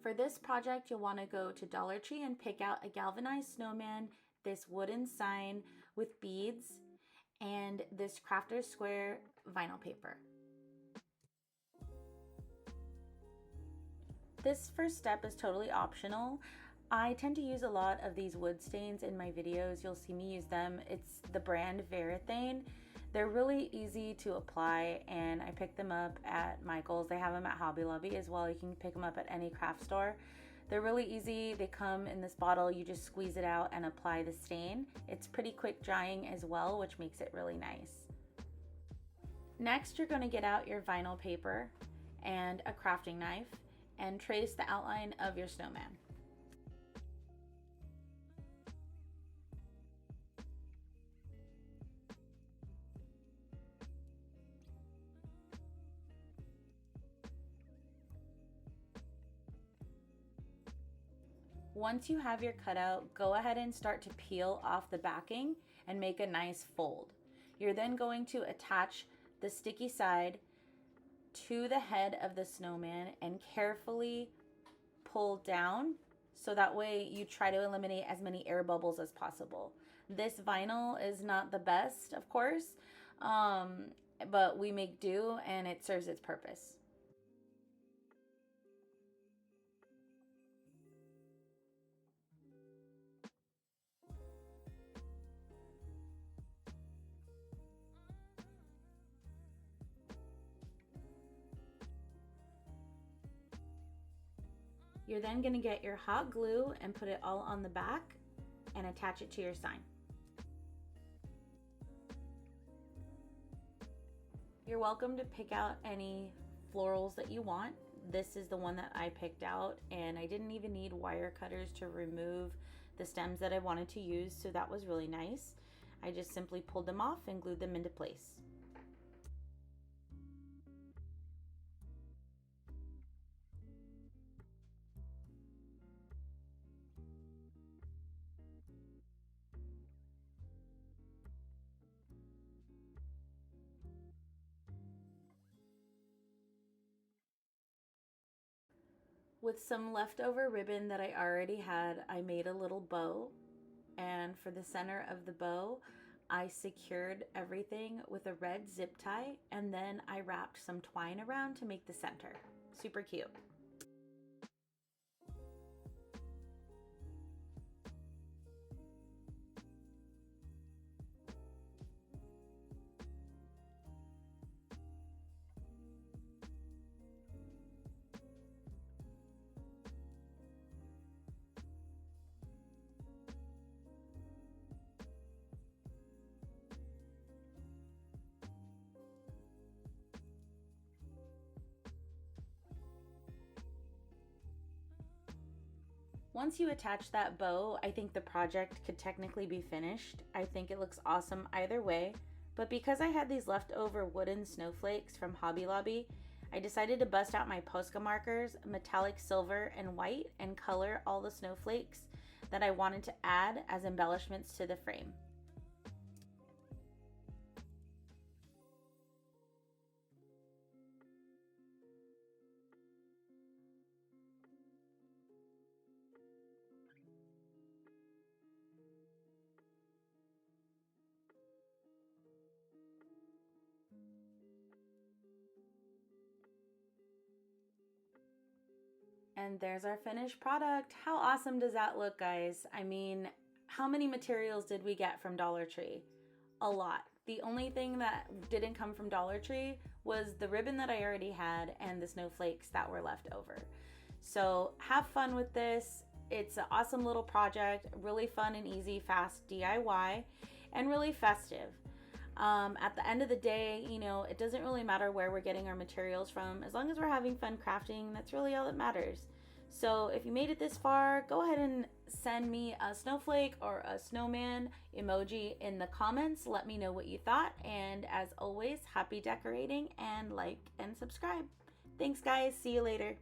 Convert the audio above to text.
For this project, you'll want to go to Dollar Tree and pick out a galvanized snowman, this wooden sign with beads, and this Crafter's Square vinyl paper. This first step is totally optional. I tend to use a lot of these wood stains in my videos. You'll see me use them. It's the brand Varathane. They're really easy to apply, and I picked them up at Michael's. They have them at Hobby Lobby as well. You can pick them up at any craft store. They're really easy. They come in this bottle. You just squeeze it out and apply the stain. It's pretty quick drying as well, which makes it really nice. Next, you're going to get out your vinyl paper and a crafting knife and trace the outline of your snowman. Once you have your cutout, go ahead and start to peel off the backing and make a nice fold. You're then going to attach the sticky side to the head of the snowman and carefully pull down so that way you try to eliminate as many air bubbles as possible. This vinyl is not the best, of course, but we make do and it serves its purpose. You're then going to get your hot glue and put it all on the back and attach it to your sign. You're welcome to pick out any florals that you want. This is the one that I picked out, and I didn't even need wire cutters to remove the stems that I wanted to use, so that was really nice. I just simply pulled them off and glued them into place. With some leftover ribbon that I already had, I made a little bow, and for the center of the bow, I secured everything with a red zip tie, and then I wrapped some twine around to make the center. Super cute. Once you attach that bow, I think the project could technically be finished. I think it looks awesome either way, but because I had these leftover wooden snowflakes from Hobby Lobby, I decided to bust out my Posca markers, metallic silver and white, and color all the snowflakes that I wanted to add as embellishments to the frame. And there's our finished product. How awesome does that look, guys? I mean, how many materials did we get from Dollar Tree? A lot. The only thing that didn't come from Dollar Tree was the ribbon that I already had and the snowflakes that were left over. So have fun with this. It's an awesome little project, really fun and easy, fast DIY, and really festive. At the end of the day, you know, it doesn't really matter where we're getting our materials from. As long as we're having fun crafting, that's really all that matters. So if you made it this far, go ahead and send me a snowflake or a snowman emoji in the comments. Let me know what you thought. And as always, happy decorating, and like and subscribe. Thanks, guys. See you later.